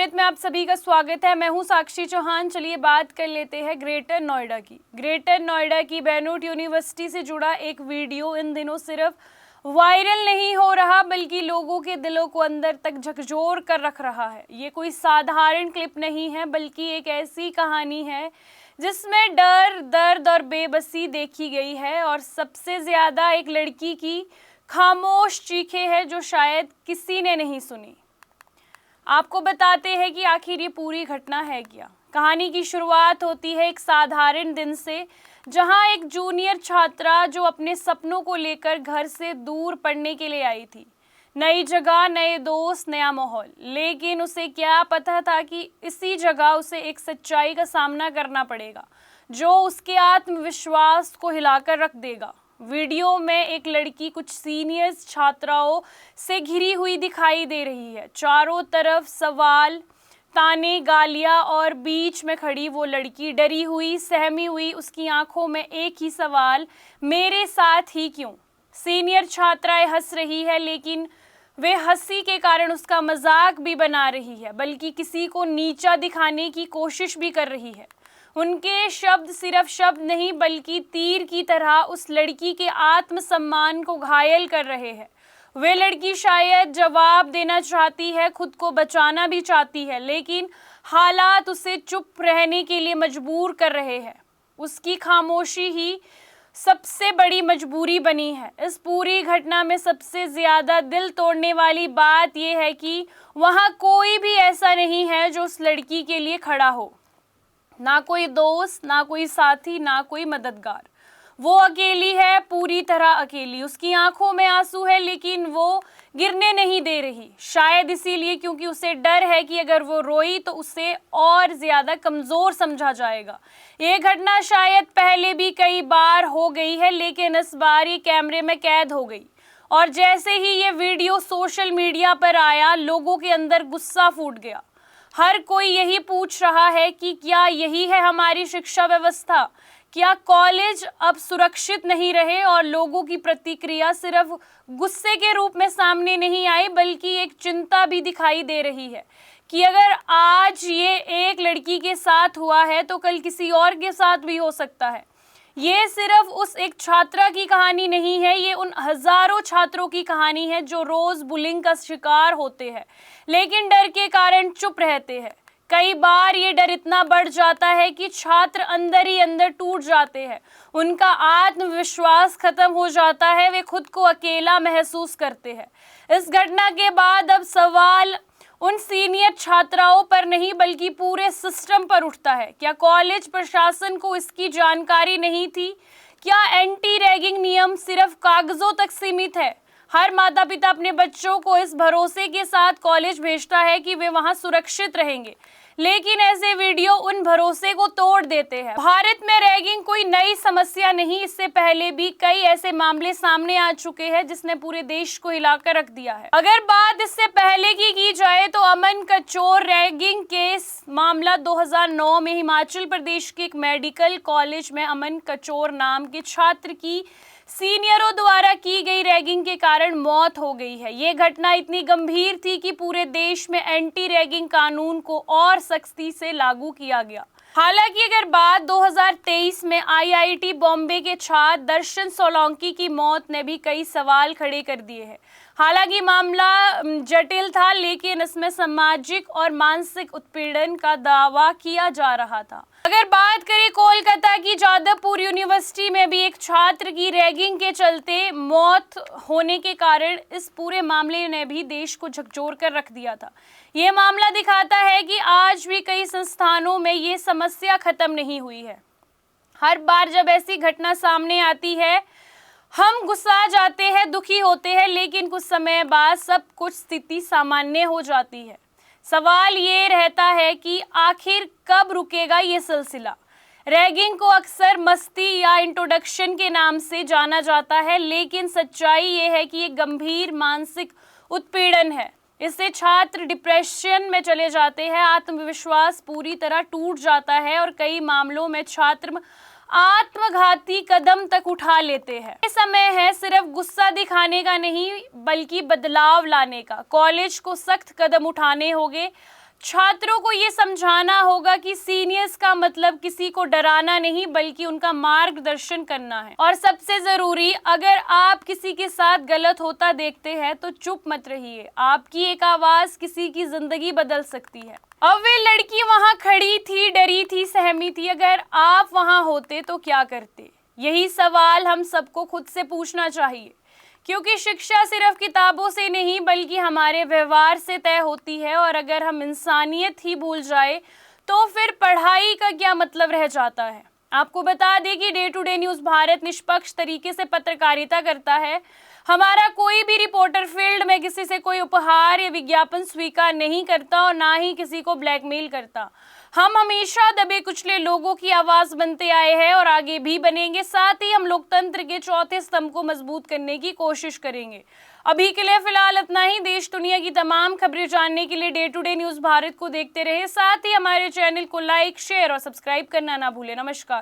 भारत में आप सभी का स्वागत है। मैं हूं साक्षी चौहान। चलिए बात कर लेते हैं ग्रेटर नोएडा की। ग्रेटर नोएडा की बैनूट यूनिवर्सिटी से जुड़ा एक वीडियो इन दिनों सिर्फ वायरल नहीं हो रहा बल्कि लोगों के दिलों को अंदर तक झकझोर कर रख रहा है। ये कोई साधारण क्लिप नहीं है बल्कि एक ऐसी कहानी है जिसमें डर, दर्द और बेबसी देखी गई है और सबसे ज़्यादा एक लड़की की खामोश चीखें हैं जो शायद किसी ने नहीं सुनी। आपको बताते हैं कि आखिर ये पूरी घटना है क्या। कहानी की शुरुआत होती है एक साधारण दिन से, जहां एक जूनियर छात्रा जो अपने सपनों को लेकर घर से दूर पढ़ने के लिए आई थी। नई जगह, नए दोस्त, नया माहौल, लेकिन उसे क्या पता था कि इसी जगह उसे एक सच्चाई का सामना करना पड़ेगा जो उसके आत्मविश्वास को हिलाकर रख देगा। वीडियो में एक लड़की कुछ सीनियर्स छात्राओं से घिरी हुई दिखाई दे रही है। चारों तरफ सवाल, ताने, गालियां और बीच में खड़ी वो लड़की डरी हुई, सहमी हुई। उसकी आंखों में एक ही सवाल, मेरे साथ ही क्यों। सीनियर छात्राएं हंस रही है लेकिन वे हंसी के कारण उसका मजाक भी बना रही है, बल्कि किसी को नीचा दिखाने की कोशिश भी कर रही है। उनके शब्द सिर्फ शब्द नहीं बल्कि तीर की तरह उस लड़की के आत्मसम्मान को घायल कर रहे हैं। वे लड़की शायद जवाब देना चाहती है, खुद को बचाना भी चाहती है, लेकिन हालात उसे चुप रहने के लिए मजबूर कर रहे हैं। उसकी खामोशी ही सबसे बड़ी मजबूरी बनी है। इस पूरी घटना में सबसे ज़्यादा दिल तोड़ने वाली बात यह है कि वहाँ कोई भी ऐसा नहीं है जो उस लड़की के लिए खड़ा हो। ना कोई दोस्त, ना कोई साथी, ना कोई मददगार। वो अकेली है, पूरी तरह अकेली। उसकी आंखों में आंसू है लेकिन वो गिरने नहीं दे रही। शायद इसीलिए क्योंकि उसे डर है कि अगर वो रोई तो उसे और ज़्यादा कमज़ोर समझा जाएगा। ये घटना शायद पहले भी कई बार हो गई है लेकिन इस बार ये कैमरे में कैद हो गई। और जैसे ही ये वीडियो सोशल मीडिया पर आया, लोगों के अंदर गुस्सा फूट गया। हर कोई यही पूछ रहा है कि क्या यही है हमारी शिक्षा व्यवस्था? क्या कॉलेज अब सुरक्षित नहीं रहे? और लोगों की प्रतिक्रिया सिर्फ गुस्से के रूप में सामने नहीं आई बल्कि एक चिंता भी दिखाई दे रही है कि अगर आज ये एक लड़की के साथ हुआ है तो कल किसी और के साथ भी हो सकता है। ये सिर्फ उस एक छात्रा की कहानी नहीं है, ये उन हजारों छात्रों की कहानी है जो रोज बुलिंग का शिकार होते हैं लेकिन डर के कारण चुप रहते हैं। कई बार ये डर इतना बढ़ जाता है कि छात्र अंदर ही अंदर टूट जाते हैं, उनका आत्मविश्वास खत्म हो जाता है, वे खुद को अकेला महसूस करते हैं। इस घटना के बाद अब सवाल उन सीनियर छात्राओं पर नहीं बल्कि पूरे सिस्टम पर उठता है। क्या कॉलेज प्रशासन को इसकी जानकारी नहीं थी? क्या एंटी रैगिंग नियम सिर्फ कागजों तक सीमित है? हर माता पिता अपने बच्चों को इस भरोसे के साथ कॉलेज भेजता है कि वे वहां सुरक्षित रहेंगे, लेकिन ऐसे वीडियो उन भरोसे को तोड़ देते हैं। भारत में रैगिंग कोई नई समस्या नहीं, इससे पहले भी कई ऐसे मामले सामने आ चुके हैं जिसने पूरे देश को हिलाकर रख दिया है। अगर बात इससे पहले की जाए तो अमन कचोर रैगिंग केस मामला 2009 में हिमाचल प्रदेश के एक मेडिकल कॉलेज में अमन कचोर नाम के छात्र की सीनियरों द्वारा की गई रैगिंग के कारण मौत हो गई है। ये घटना इतनी गंभीर थी कि पूरे देश में एंटी रैगिंग कानून को और सख्ती से लागू किया गया। हालांकि अगर बात 2023 में आईआईटी बॉम्बे के छात्र दर्शन सोलंकी की मौत ने भी कई सवाल खड़े कर दिए हैं। हालांकि मामला जटिल था लेकिन इसमें सामाजिक और मानसिक उत्पीड़न का दावा किया जा रहा था। अगर बात करें कोलकाता की जादवपुर यूनिवर्सिटी में भी एक छात्र की रैगिंग के चलते मौत होने के कारण इस पूरे मामले ने भी देश को झकझोर कर रख दिया था। ये मामला दिखाता है कि आज भी कई संस्थानों में ये समस्या खत्म नहीं हुई है। हर बार जब ऐसी घटना सामने आती है हम गुस्सा जाते हैं, दुखी होते हैं, लेकिन कुछ समय बाद सब कुछ स्थिति सामान्य हो जाती है। सवाल ये रहता है कि आखिर कब रुकेगा ये सिलसिला। रैगिंग को अक्सर मस्ती या इंट्रोडक्शन के नाम से जाना जाता है लेकिन सच्चाई ये है कि ये गंभीर मानसिक उत्पीड़न है। इससे छात्र डिप्रेशन में चले जाते हैं, आत्मविश्वास पूरी तरह टूट जाता है और कई मामलों में छात्र आत्मघाती कदम तक उठा लेते हैं। ये समय है सिर्फ गुस्सा दिखाने का नहीं बल्कि बदलाव लाने का। कॉलेज को सख्त कदम उठाने होंगे छात्रों को ये समझाना होगा कि सीनियर्स का मतलब किसी को डराना नहीं बल्कि उनका मार्गदर्शन करना है। और सबसे जरूरी, अगर आप किसी के साथ गलत होता देखते हैं तो चुप मत रहिए, आपकी एक आवाज किसी की जिंदगी बदल सकती है। अब वे लड़की वहां खड़ी थी, डरी थी, सहमी थी, अगर आप वहां होते तो क्या करते? यही सवाल हम सबको खुद से पूछना चाहिए, क्योंकि शिक्षा सिर्फ किताबों से नहीं बल्कि हमारे व्यवहार से तय होती है। और अगर हम इंसानियत ही भूल जाए तो फिर पढ़ाई का क्या मतलब रह जाता है। आपको बता दें कि day to day news Bharat निष्पक्ष तरीके से पत्रकारिता करता है। हमारा कोई भी रिपोर्टर फील्ड में किसी से कोई उपहार या विज्ञापन स्वीकार नहीं करता और ना ही किसी को ब्लैकमेल करता। हम हमेशा दबे कुचले लोगों की आवाज बनते आए हैं और आगे भी बनेंगे। साथ ही हम लोकतंत्र के चौथे स्तंभ को मजबूत करने की कोशिश करेंगे। अभी के लिए फिलहाल इतना ही। देश दुनिया की तमाम खबरें जानने के लिए day to day news Bharat को देखते रहे। साथ ही हमारे चैनल को लाइक, शेयर और सब्सक्राइब करना ना भूलें। नमस्कार।